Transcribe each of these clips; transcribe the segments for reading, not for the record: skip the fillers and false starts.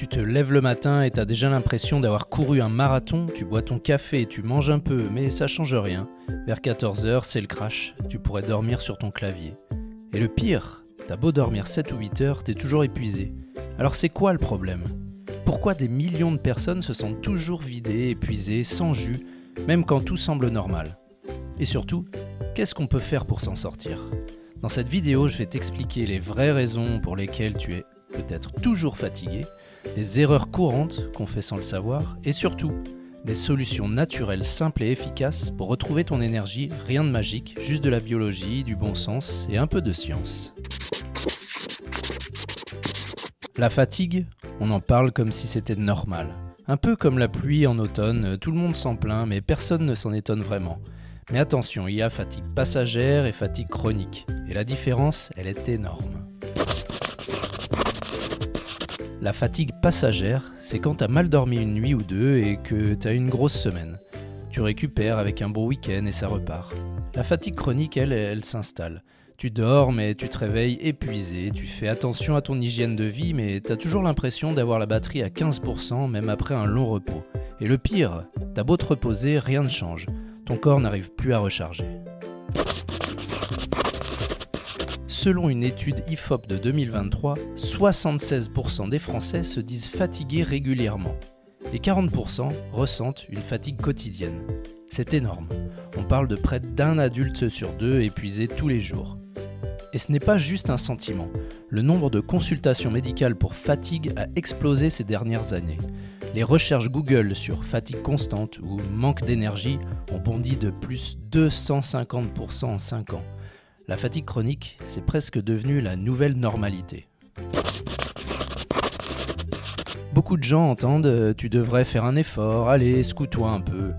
Tu te lèves le matin et t'as déjà l'impression d'avoir couru un marathon, tu bois ton café et tu manges un peu, mais ça change rien. Vers 14h, c'est le crash, tu pourrais dormir sur ton clavier. Et le pire, t'as beau dormir 7 ou 8 heures, t'es toujours épuisé. Alors c'est quoi le problème ? Pourquoi des millions de personnes se sentent toujours vidées, épuisées, sans jus, même quand tout semble normal ? Et surtout, qu'est-ce qu'on peut faire pour s'en sortir ? Dans cette vidéo, je vais t'expliquer les vraies raisons pour lesquelles tu es peut-être toujours fatigué, les erreurs courantes qu'on fait sans le savoir, et surtout, des solutions naturelles simples et efficaces pour retrouver ton énergie, rien de magique, juste de la biologie, du bon sens et un peu de science. La fatigue, on en parle comme si c'était normal. Un peu comme la pluie en automne, tout le monde s'en plaint, mais personne ne s'en étonne vraiment. Mais attention, il y a fatigue passagère et fatigue chronique. Et la différence, elle est énorme. La fatigue passagère, c'est quand t'as mal dormi une nuit ou deux et que t'as une grosse semaine. Tu récupères avec un bon week-end et ça repart. La fatigue chronique, elle s'installe. Tu dors mais tu te réveilles épuisé, tu fais attention à ton hygiène de vie mais t'as toujours l'impression d'avoir la batterie à 15% même après un long repos. Et le pire, t'as beau te reposer, rien ne change. Ton corps n'arrive plus à recharger. Selon une étude IFOP de 2023, 76% des Français se disent fatigués régulièrement. Et 40% ressentent une fatigue quotidienne. C'est énorme. On parle de près d'un adulte sur deux épuisé tous les jours. Et ce n'est pas juste un sentiment. Le nombre de consultations médicales pour fatigue a explosé ces dernières années. Les recherches Google sur fatigue constante ou manque d'énergie ont bondi de plus 250% en 5 ans. La fatigue chronique, c'est presque devenu la nouvelle normalité. Beaucoup de gens entendent « tu devrais faire un effort, allez, secoue-toi un peu ».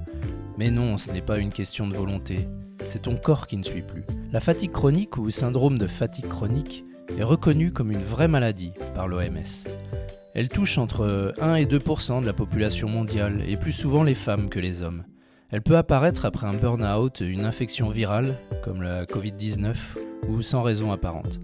Mais non, ce n'est pas une question de volonté, c'est ton corps qui ne suit plus. La fatigue chronique ou syndrome de fatigue chronique est reconnue comme une vraie maladie par l'OMS. Elle touche entre 1 et 2% de la population mondiale et plus souvent les femmes que les hommes. Elle peut apparaître après un burn-out, une infection virale, comme la Covid-19, ou sans raison apparente.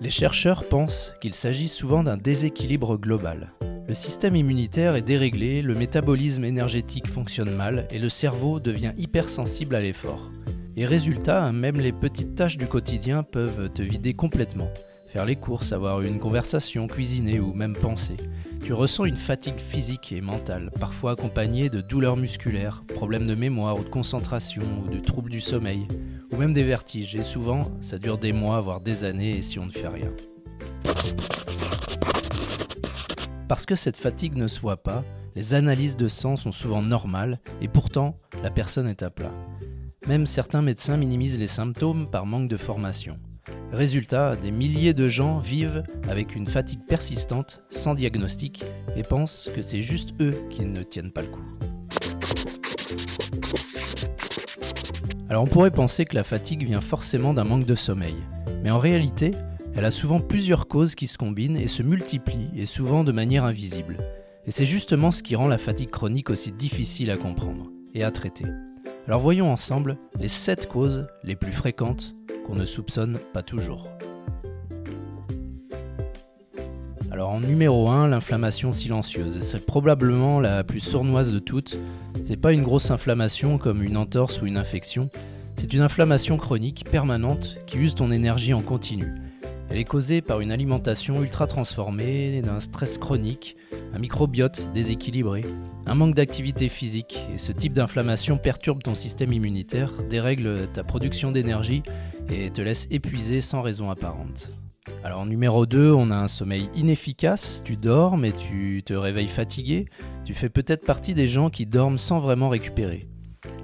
Les chercheurs pensent qu'il s'agit souvent d'un déséquilibre global. Le système immunitaire est déréglé, le métabolisme énergétique fonctionne mal et le cerveau devient hypersensible à l'effort. Et résultat, même les petites tâches du quotidien peuvent te vider complètement. Faire les courses, avoir une conversation, cuisiner ou même penser. Tu ressens une fatigue physique et mentale, parfois accompagnée de douleurs musculaires, problèmes de mémoire ou de concentration ou de troubles du sommeil, ou même des vertiges, et souvent ça dure des mois, voire des années, et si on ne fait rien. Parce que cette fatigue ne se voit pas, les analyses de sang sont souvent normales, et pourtant la personne est à plat. Même certains médecins minimisent les symptômes par manque de formation. Résultat, des milliers de gens vivent avec une fatigue persistante, sans diagnostic, et pensent que c'est juste eux qui ne tiennent pas le coup. Alors on pourrait penser que la fatigue vient forcément d'un manque de sommeil, mais en réalité, elle a souvent plusieurs causes qui se combinent et se multiplient, et souvent de manière invisible. Et c'est justement ce qui rend la fatigue chronique aussi difficile à comprendre et à traiter. Alors voyons ensemble les 7 causes les plus fréquentes qu'on ne soupçonne pas toujours. Alors en numéro 1, l'inflammation silencieuse. C'est probablement la plus sournoise de toutes. C'est pas une grosse inflammation comme une entorse ou une infection. C'est une inflammation chronique, permanente, qui use ton énergie en continu. Elle est causée par une alimentation ultra transformée, d'un stress chronique, un microbiote déséquilibré, un manque d'activité physique. Et ce type d'inflammation perturbe ton système immunitaire, dérègle ta production d'énergie et te laisse épuisé sans raison apparente. Alors numéro 2, on a un sommeil inefficace, tu dors mais tu te réveilles fatigué, tu fais peut-être partie des gens qui dorment sans vraiment récupérer.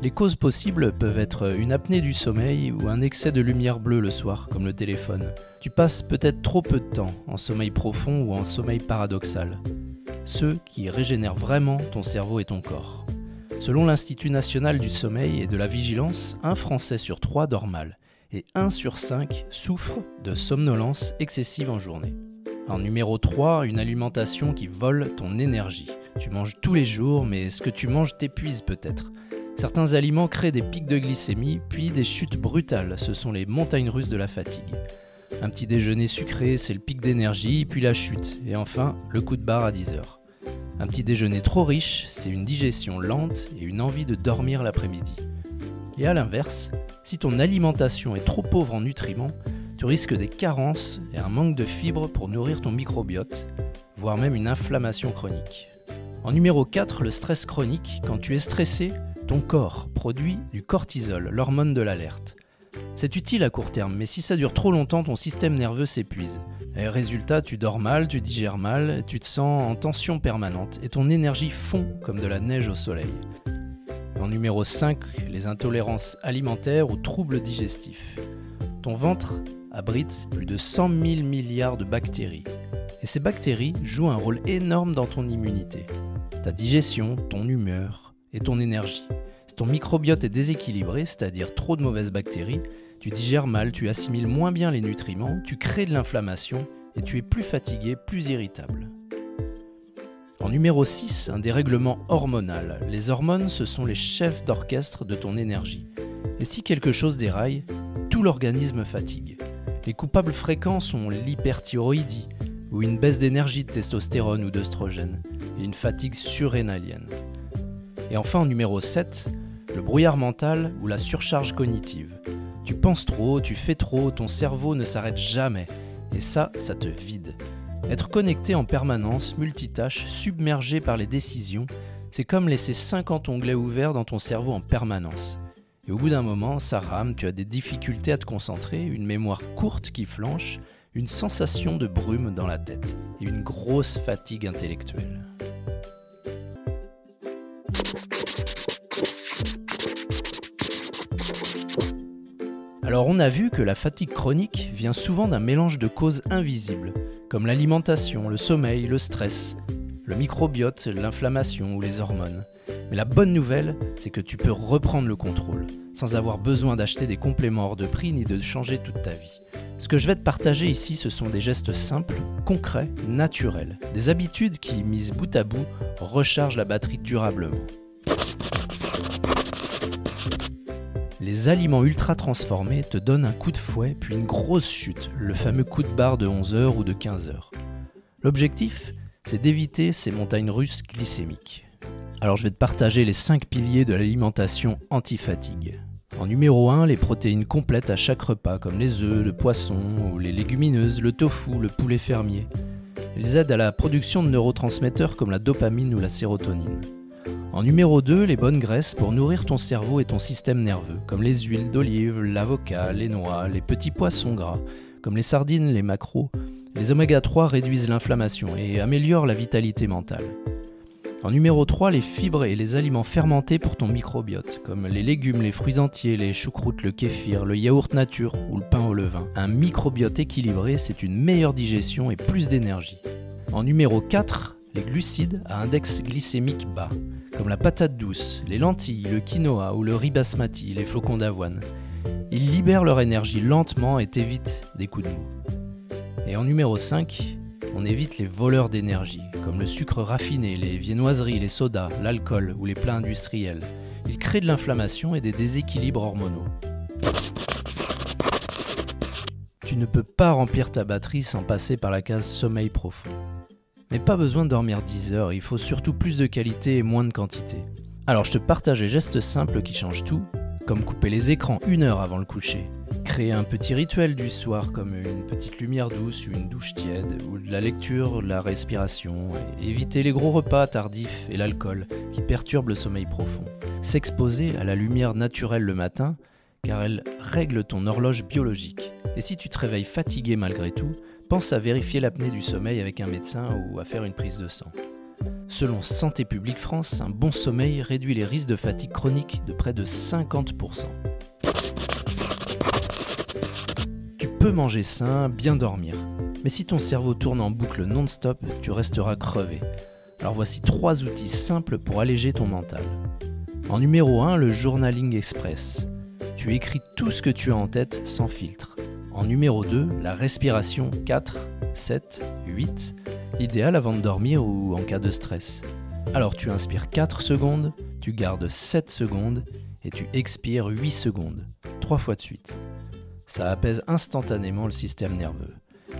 Les causes possibles peuvent être une apnée du sommeil ou un excès de lumière bleue le soir, comme le téléphone. Tu passes peut-être trop peu de temps en sommeil profond ou en sommeil paradoxal. Ceux qui régénèrent vraiment ton cerveau et ton corps. Selon l'Institut national du sommeil et de la vigilance, 1 Français sur 3 dort mal. Et 1 sur 5 souffre de somnolence excessive en journée. En numéro 3, une alimentation qui vole ton énergie. Tu manges tous les jours, mais ce que tu manges t'épuise peut-être. Certains aliments créent des pics de glycémie, puis des chutes brutales. Ce sont les montagnes russes de la fatigue. Un petit déjeuner sucré, c'est le pic d'énergie, puis la chute, et enfin le coup de barre à 10h. Un petit déjeuner trop riche, c'est une digestion lente et une envie de dormir l'après-midi. Et à l'inverse, si ton alimentation est trop pauvre en nutriments, tu risques des carences et un manque de fibres pour nourrir ton microbiote, voire même une inflammation chronique. En numéro 4, le stress chronique. Quand tu es stressé, ton corps produit du cortisol, l'hormone de l'alerte. C'est utile à court terme, mais si ça dure trop longtemps, ton système nerveux s'épuise. Et résultat, tu dors mal, tu digères mal, tu te sens en tension permanente et ton énergie fond comme de la neige au soleil. En numéro 5, les intolérances alimentaires ou troubles digestifs. Ton ventre abrite plus de 100 000 milliards de bactéries. Et ces bactéries jouent un rôle énorme dans ton immunité, ta digestion, ton humeur et ton énergie. Si ton microbiote est déséquilibré, c'est-à-dire trop de mauvaises bactéries, tu digères mal, tu assimiles moins bien les nutriments, tu crées de l'inflammation et tu es plus fatigué, plus irritable. En numéro 6, un dérèglement hormonal. Les hormones, ce sont les chefs d'orchestre de ton énergie. Et si quelque chose déraille, tout l'organisme fatigue. Les coupables fréquents sont l'hyperthyroïdie, ou une baisse d'énergie de testostérone ou d'œstrogène, et une fatigue surrénalienne. Et enfin en numéro 7, le brouillard mental ou la surcharge cognitive. Tu penses trop, tu fais trop, ton cerveau ne s'arrête jamais, et ça te vide. Être connecté en permanence, multitâche, submergé par les décisions, c'est comme laisser 50 onglets ouverts dans ton cerveau en permanence. Et au bout d'un moment, ça rame, tu as des difficultés à te concentrer, une mémoire courte qui flanche, une sensation de brume dans la tête et une grosse fatigue intellectuelle. Alors on a vu que la fatigue chronique vient souvent d'un mélange de causes invisibles, comme l'alimentation, le sommeil, le stress, le microbiote, l'inflammation ou les hormones. Mais la bonne nouvelle, c'est que tu peux reprendre le contrôle, sans avoir besoin d'acheter des compléments hors de prix ni de changer toute ta vie. Ce que je vais te partager ici, ce sont des gestes simples, concrets, naturels, des habitudes qui, mises bout à bout, rechargent la batterie durablement. Les aliments ultra transformés te donnent un coup de fouet puis une grosse chute, le fameux coup de barre de 11h ou de 15h. L'objectif, c'est d'éviter ces montagnes russes glycémiques. Alors je vais te partager les 5 piliers de l'alimentation anti-fatigue. En numéro 1, les protéines complètes à chaque repas, comme les œufs, le poisson ou les légumineuses, le tofu, le poulet fermier. Ils aident à la production de neurotransmetteurs comme la dopamine ou la sérotonine. En numéro 2, les bonnes graisses pour nourrir ton cerveau et ton système nerveux, comme les huiles d'olive, l'avocat, les noix, les petits poissons gras, comme les sardines, les maquereaux. Les oméga 3 réduisent l'inflammation et améliorent la vitalité mentale. En numéro 3, les fibres et les aliments fermentés pour ton microbiote, comme les légumes, les fruits entiers, les choucroutes, le kéfir, le yaourt nature ou le pain au levain. Un microbiote équilibré, c'est une meilleure digestion et plus d'énergie. En numéro 4, les glucides à index glycémique bas, comme la patate douce, les lentilles, le quinoa ou le riz basmati, les flocons d'avoine. Ils libèrent leur énergie lentement et t'évitent des coups de mou. Et en numéro 5, on évite les voleurs d'énergie, comme le sucre raffiné, les viennoiseries, les sodas, l'alcool ou les plats industriels. Ils créent de l'inflammation et des déséquilibres hormonaux. Tu ne peux pas remplir ta batterie sans passer par la case sommeil profond. Mais pas besoin de dormir 10 heures, il faut surtout plus de qualité et moins de quantité. Alors je te partage les gestes simples qui changent tout, comme couper les écrans 1 heure avant le coucher, créer un petit rituel du soir comme une petite lumière douce ou une douche tiède, ou de la lecture, de la respiration, et éviter les gros repas tardifs et l'alcool qui perturbent le sommeil profond. S'exposer à la lumière naturelle le matin, car elle règle ton horloge biologique. Et si tu te réveilles fatigué malgré tout, pense à vérifier l'apnée du sommeil avec un médecin ou à faire une prise de sang. Selon Santé publique France, un bon sommeil réduit les risques de fatigue chronique de près de 50%. Tu peux manger sain, bien dormir, mais si ton cerveau tourne en boucle non-stop, tu resteras crevé. Alors voici 3 outils simples pour alléger ton mental. En numéro 1, le Journaling Express. Tu écris tout ce que tu as en tête sans filtre. En numéro 2, la respiration 4, 7, 8, idéal avant de dormir ou en cas de stress. Alors tu inspires 4 secondes, tu gardes 7 secondes et tu expires 8 secondes, 3 fois de suite. Ça apaise instantanément le système nerveux.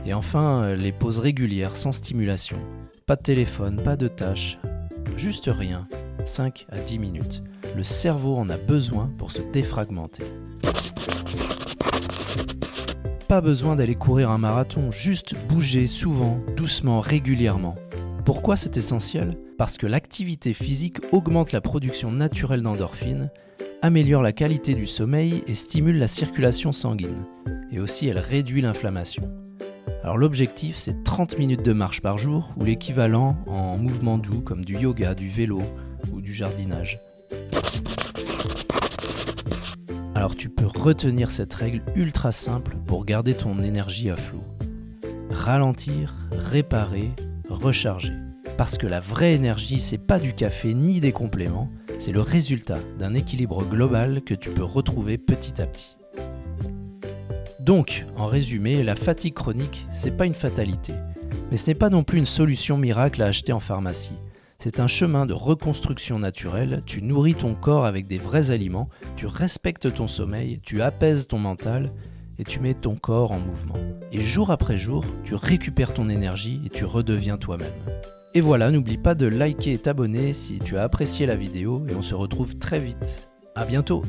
Et enfin, les pauses régulières sans stimulation. Pas de téléphone, pas de tâches, juste rien, 5 à 10 minutes. Le cerveau en a besoin pour se défragmenter. Pas besoin d'aller courir un marathon, juste bouger souvent, doucement, régulièrement. Pourquoi c'est essentiel ? Parce que l'activité physique augmente la production naturelle d'endorphines, améliore la qualité du sommeil et stimule la circulation sanguine. Et aussi elle réduit l'inflammation. Alors l'objectif c'est 30 minutes de marche par jour ou l'équivalent en mouvement doux comme du yoga, du vélo ou du jardinage. Alors tu peux retenir cette règle ultra simple pour garder ton énergie à flot. Ralentir, réparer, recharger. Parce que la vraie énergie, c'est pas du café ni des compléments, c'est le résultat d'un équilibre global que tu peux retrouver petit à petit. Donc, en résumé, la fatigue chronique, c'est pas une fatalité. Mais ce n'est pas non plus une solution miracle à acheter en pharmacie. C'est un chemin de reconstruction naturelle, tu nourris ton corps avec des vrais aliments, tu respectes ton sommeil, tu apaises ton mental et tu mets ton corps en mouvement. Et jour après jour, tu récupères ton énergie et tu redeviens toi-même. Et voilà, n'oublie pas de liker et t'abonner si tu as apprécié la vidéo et on se retrouve très vite. À bientôt!